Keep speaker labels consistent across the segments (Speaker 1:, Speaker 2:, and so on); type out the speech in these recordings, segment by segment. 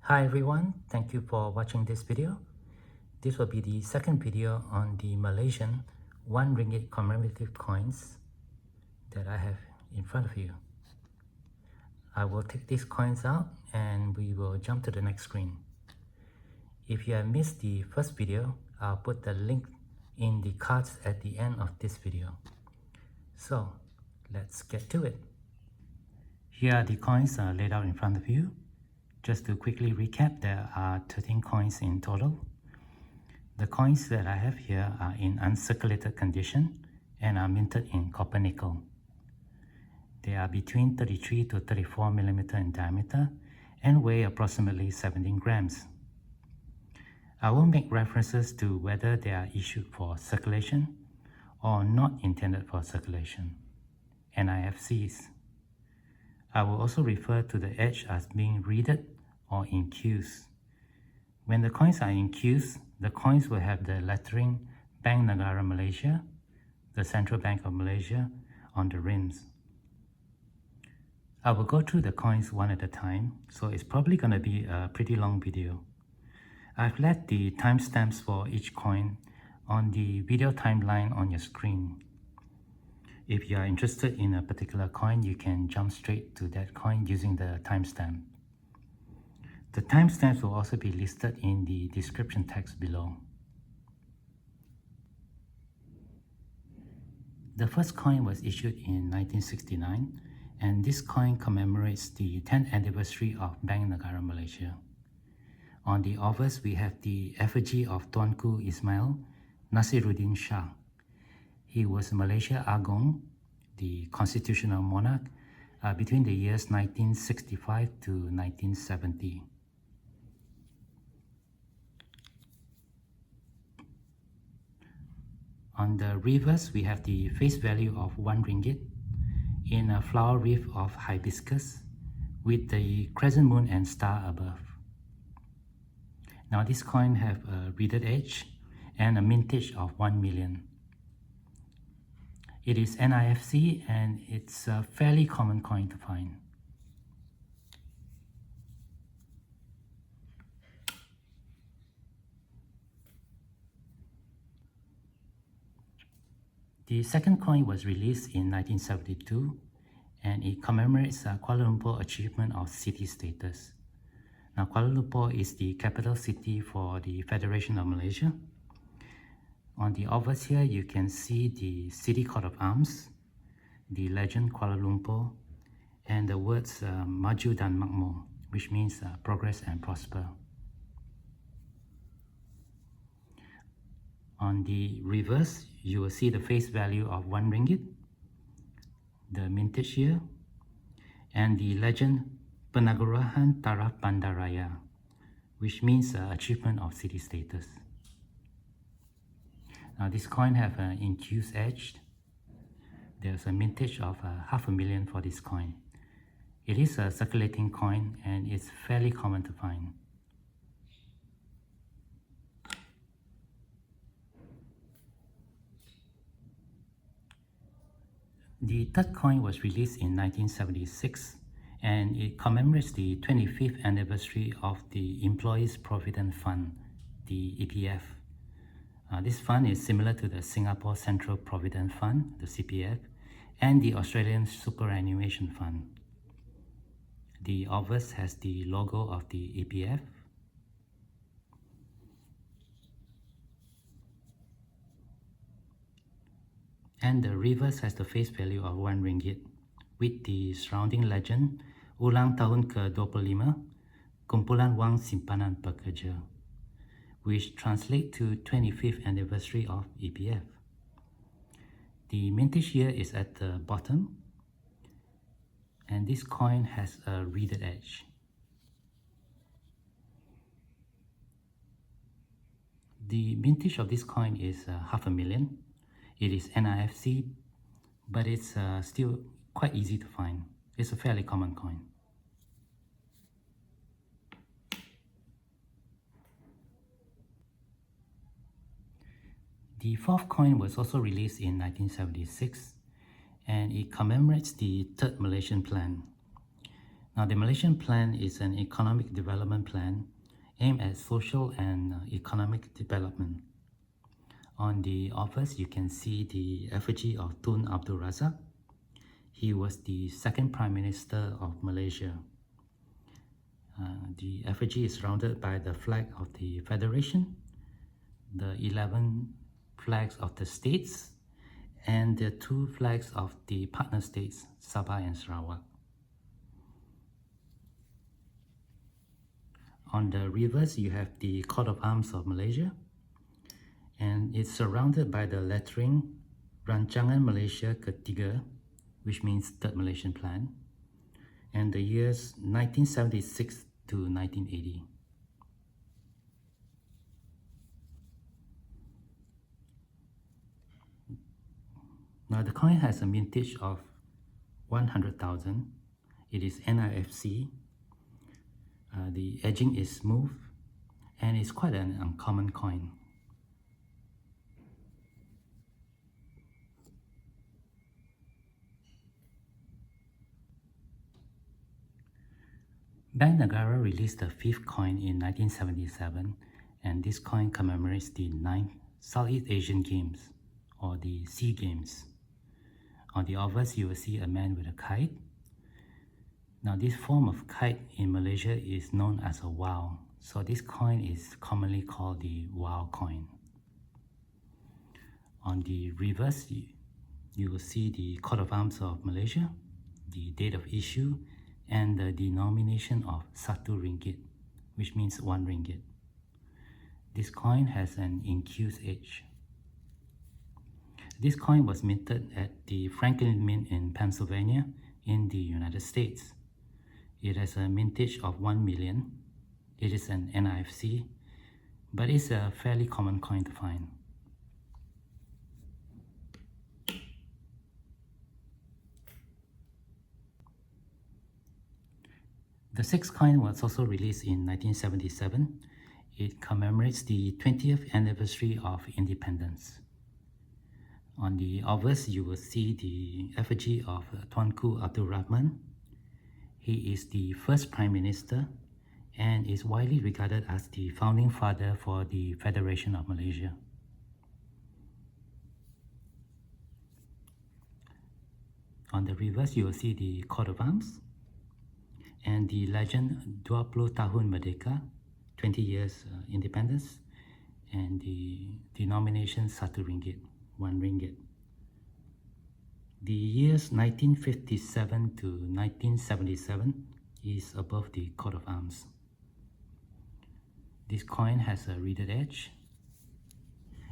Speaker 1: Hi everyone, thank you for watching this video. This will be the second video on the Malaysian 1 ringgit commemorative coins that I have in front of you. I will take these coins out and we will jump to the next screen. If you have missed the first video, I'll put the link in the cards at the end of this video. So let's get to it. Here are the coins laid out in front of you. Just to quickly recap, there are 13 coins in total. The coins that I have here are in uncirculated condition and are minted in copper nickel. They are between 33 to 34 millimeter in diameter and weigh approximately 17 grams. I will make references to whether they are issued for circulation or not intended for circulation, NIFCs. I will also refer to the edge as being reeded or in queues. When the coins are in queues, the coins will have the lettering Bank Negara Malaysia, the Central Bank of Malaysia, on the rims. I will go through the coins one at a time, so it's probably going to be a pretty long video. I've left the timestamps for each coin on the video timeline on your screen. If you are interested in a particular coin, you can jump straight to that coin using the timestamp. The timestamps will also be listed in the description text below. The first coin was issued in 1969, and this coin commemorates the 10th anniversary of Bank Negara Malaysia. On the obverse, we have the effigy of Tuanku Ismail Nasiruddin Shah. He was Malaysia Agong, the constitutional monarch, between the years 1965 to 1970. On the reverse, we have the face value of 1 ringgit in a flower wreath of hibiscus with the crescent moon and star above. Now this coin have a reeded edge and a mintage of 1 million. It is NIFC and it's a fairly common coin to find. The second coin was released in 1972 and it commemorates Kuala Lumpur achievement of city status. Now Kuala Lumpur is the capital city for the Federation of Malaysia. On the obverse here, you can see the city coat of arms, the legend Kuala Lumpur, and the words Maju dan Makmur, which means progress and prosper. On the reverse, you will see the face value of 1 ringgit, the mintage year, and the legend Penagurahan Taraf Bandaraya, which means achievement of city status. Now this coin have an infused edge. There's a mintage of 500,000 for this coin. It is a circulating coin and it's fairly common to find. The third coin was released in 1976 and it commemorates the 25th anniversary of the Employees Provident Fund, the EPF. This fund is similar to the Singapore Central Provident Fund, the CPF, and the Australian Superannuation Fund. The obverse has the logo of the EPF. And the reverse has the face value of 1 ringgit with the surrounding legend Ulang Tahun ke-25 Kumpulan Wang Simpanan Pekerja, which translate to 25th anniversary of EPF. The mintage year is at the bottom, and this coin has a reeded edge. The mintage of this coin is 500,000. It is NIFC, but it's still quite easy to find. It's a fairly common coin. The fourth coin was also released in 1976 and it commemorates the Third Malaysian Plan. Now, the Malaysian plan is an economic development plan aimed at social and economic development. On the office, you can see the effigy of Tun Abdul Razak. He was the second Prime Minister of Malaysia. The effigy is surrounded by the flag of the Federation, the 11 flags of the states, and the 2 flags of the partner states, Sabah and Sarawak. On the reverse, you have the coat of arms of Malaysia, and it's surrounded by the lettering Rancangan Malaysia Ketiga, which means Third Malaysian Plan, and the years 1976 to 1980. Now the coin has a mintage of 100,000. It is NIFC. The edging is smooth, and it's quite an uncommon coin. Bank Negara released the 5th coin in 1977, and this coin commemorates the 9th Southeast Asian Games, or the SEA Games. On the obverse, you will see a man with a kite. Now, this form of kite in Malaysia is known as a wow, so this coin is commonly called the wow coin. On the reverse, you will see the coat of arms of Malaysia, the date of issue, and the denomination of Satu Ringgit, which means 1 ringgit. This coin has an incused edge. This coin was minted at the Franklin Mint in Pennsylvania in the United States. It has a mintage of 1 million. It is an NIFC, but it's a fairly common coin to find. The 6th coin was also released in 1977. It commemorates the 20th anniversary of independence. On the obverse, you will see the effigy of Tuanku Abdul Rahman. He is the first Prime Minister and is widely regarded as the founding father for the Federation of Malaysia. On the reverse, you will see the coat of arms and the legend 20 Tahun Merdeka, 20 years independence, and the denomination Satu Ringgit, 1 ringgit. The years 1957 to 1977 is above the coat of arms. This coin has a reeded edge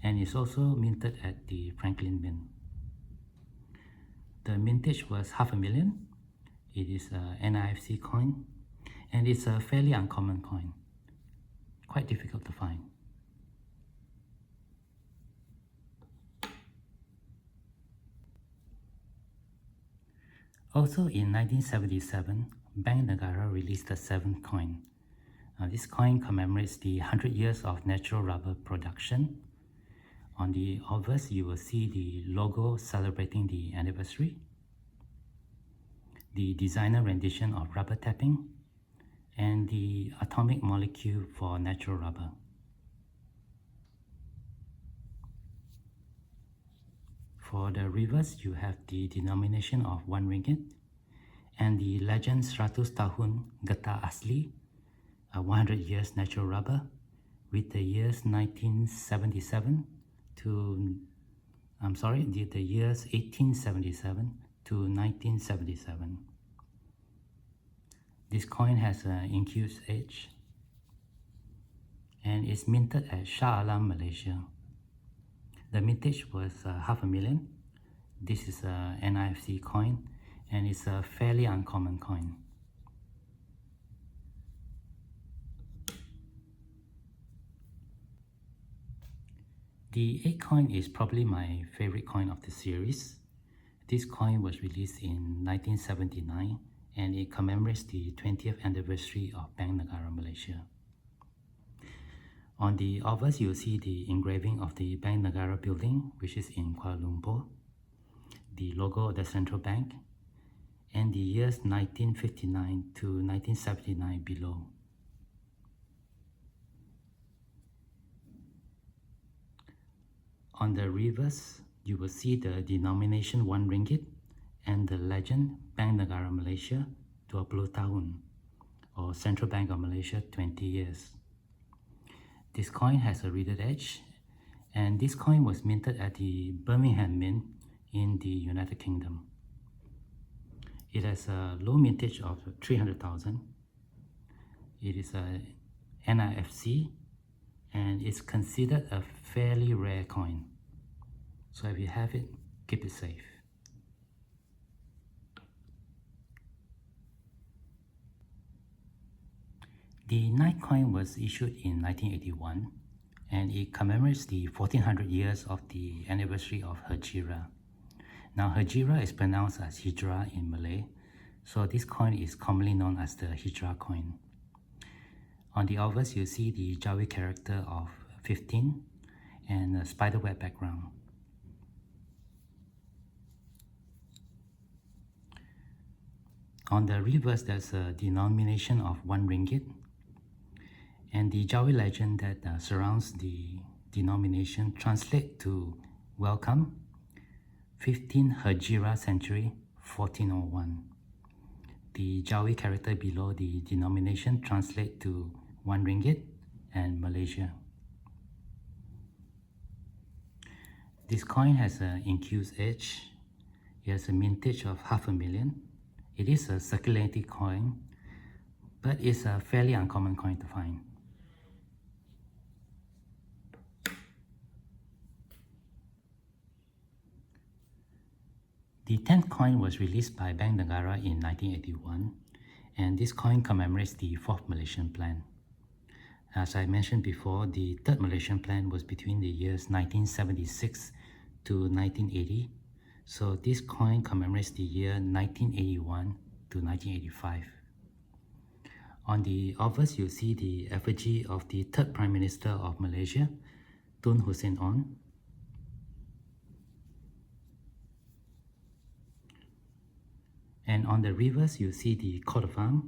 Speaker 1: and is also minted at the Franklin Mint. The mintage was 500,000. It is an NIFC coin, and it's a fairly uncommon coin, quite difficult to find. Also in 1977, Bank Negara released the 7th coin. This coin commemorates the 100 years of natural rubber production. On the obverse, you will see the logo celebrating the anniversary, the designer rendition of rubber tapping, and the atomic molecule for natural rubber. For the reverse, you have the denomination of 1 ringgit and the legend 100 Tahun Getah Asli, 100 years natural rubber, with the years 1977 to, the years 1877 to 1977. This coin has an incused edge and is minted at Shah Alam, Malaysia. The mintage was 500,000. This is a NIFC coin, and it's a fairly uncommon coin. The 8th coin is probably my favorite coin of the series. This coin was released in 1979, and it commemorates the 20th anniversary of Bank Negara, Malaysia. On the obverse, you'll see the engraving of the Bank Negara building, which is in Kuala Lumpur, the logo of the central bank, and the years 1959 to 1979 below. On the reverse, you will see the denomination 1 ringgit and the legend Bank Negara Malaysia 20 tahun, or Central Bank of Malaysia 20 years. This coin has a reeded edge, and this coin was minted at the Birmingham Mint in the United Kingdom. It has a low mintage of 300,000. It is a NIFC, and it's considered a fairly rare coin. So if you have it, keep it safe. The ninth coin was issued in 1981, and it commemorates the 1400 years of the anniversary of Hijra. Now, Hijra is pronounced as Hijra in Malay, so this coin is commonly known as the Hijra coin. On the obverse, you see the Jawi character of 15 and a spiderweb background. On the reverse, there's a denomination of 1 ringgit, and the Jawi legend that surrounds the denomination translates to welcome, 15 Hijra century, 1401. The Jawi character below the denomination translates to 1 ringgit and Malaysia. This coin has an incused edge. It has a mintage of 500,000. It is a circulating coin, but it's a fairly uncommon coin to find. The 10th coin was released by Bank Negara in 1981, and this coin commemorates the 4th Malaysian Plan. As I mentioned before, the 3rd Malaysian Plan was between the years 1976 to 1980, so this coin commemorates the year 1981 to 1985. On the obverse, you see the effigy of the 3rd Prime Minister of Malaysia, Tun Hussein Onn. And on the reverse, you see the coat of arms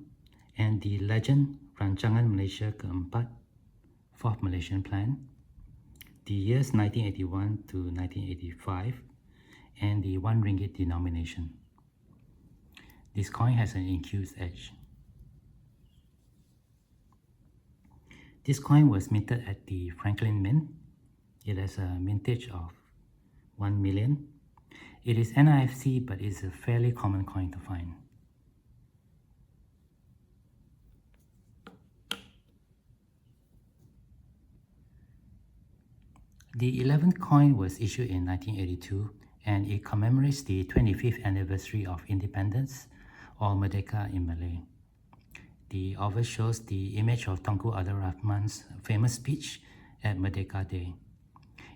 Speaker 1: and the legend Rancangan Malaysia Keempat, 4th Malaysian Plan, the years 1981 to 1985, and the 1 ringgit denomination. This coin has an incused edge. This coin was minted at the Franklin Mint. It has a mintage of 1 million. It is NIFC, but it's a fairly common coin to find. The 11th coin was issued in 1982, and it commemorates the 25th anniversary of independence, or Merdeka in Malay. The obverse shows the image of Tunku Abdul Rahman's famous speech at Merdeka Day.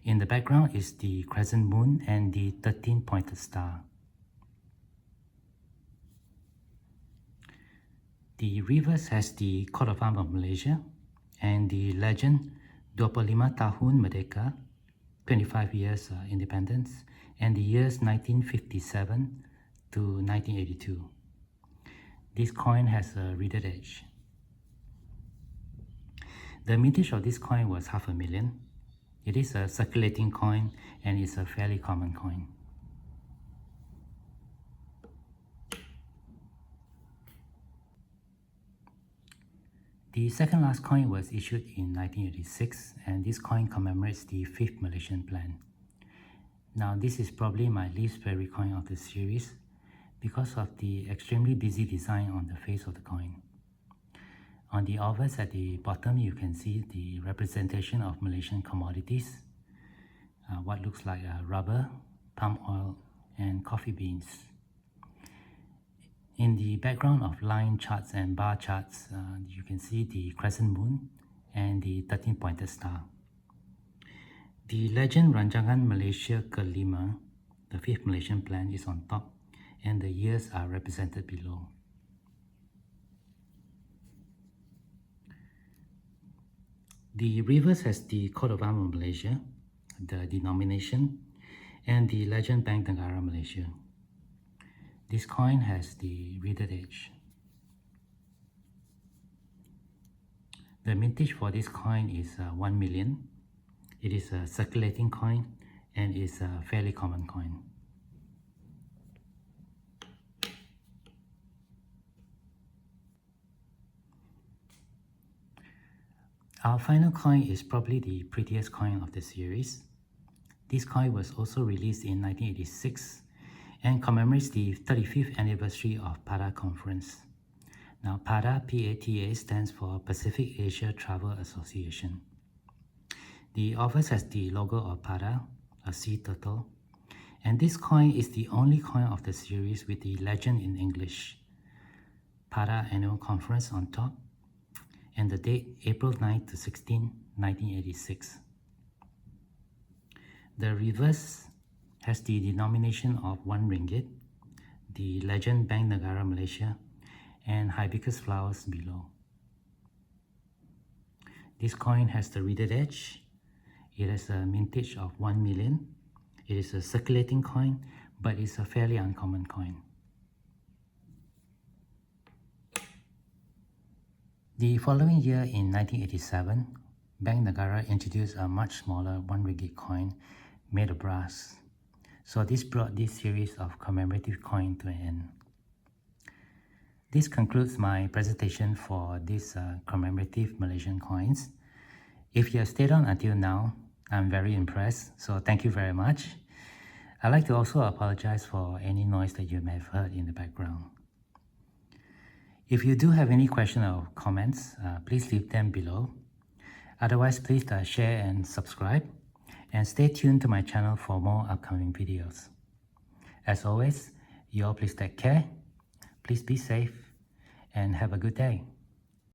Speaker 1: In the background is the crescent moon and the 13-pointed star. The reverse has the coat of arms of Malaysia and the legend 25 tahun Merdeka, 25 years independence, and the years 1957 to 1982. This coin has a reeded edge. The mintage of this coin was 500,000. It is a circulating coin and it's a fairly common coin. The second last coin was issued in 1986, and this coin commemorates the 5th Malaysian Plan. Now, this is probably my least favorite coin of the series because of the extremely busy design on the face of the coin. On the obverse at the bottom, you can see the representation of Malaysian commodities, what looks like rubber, palm oil, and coffee beans. In the background of line charts and bar charts, you can see the crescent moon and the 13-pointed star. The legend Rancangan Malaysia Ke-5, the 5th Malaysian Plan, is on top, and the years are represented below. The reverse has the coat of arms of Malaysia, the denomination, and the legend Bank Negara Malaysia. This coin has the riveted edge. The mintage for this coin is 1 million. It is a circulating coin and is a fairly common coin. Our final coin is probably the prettiest coin of the series. This coin was also released in 1986 and commemorates the 35th anniversary of PATA Conference. Now PATA, P-A-T-A, stands for Pacific Asia Travel Association. The office has the logo of PATA, a sea turtle, and this coin is the only coin of the series with the legend in English. PATA Annual Conference on top, and the date April 9 to 16, 1986. The reverse has the denomination of 1 ringgit, the legend Bank Negara Malaysia, and hibiscus flowers below. This coin has the riveted edge. It has a mintage of 1 million. It is a circulating coin, but it's a fairly uncommon coin. The following year in 1987, Bank Negara introduced a much smaller 1 ringgit coin made of brass. So this brought this series of commemorative coin to an end. This concludes my presentation for these commemorative Malaysian coins. If you have stayed on until now, I'm very impressed, so thank you very much. I'd like to also apologize for any noise that you may have heard in the background. If you do have any questions or comments, please leave them below. Otherwise, please share and subscribe, and stay tuned to my channel for more upcoming videos. As always, you all please take care, please be safe, and have a good day.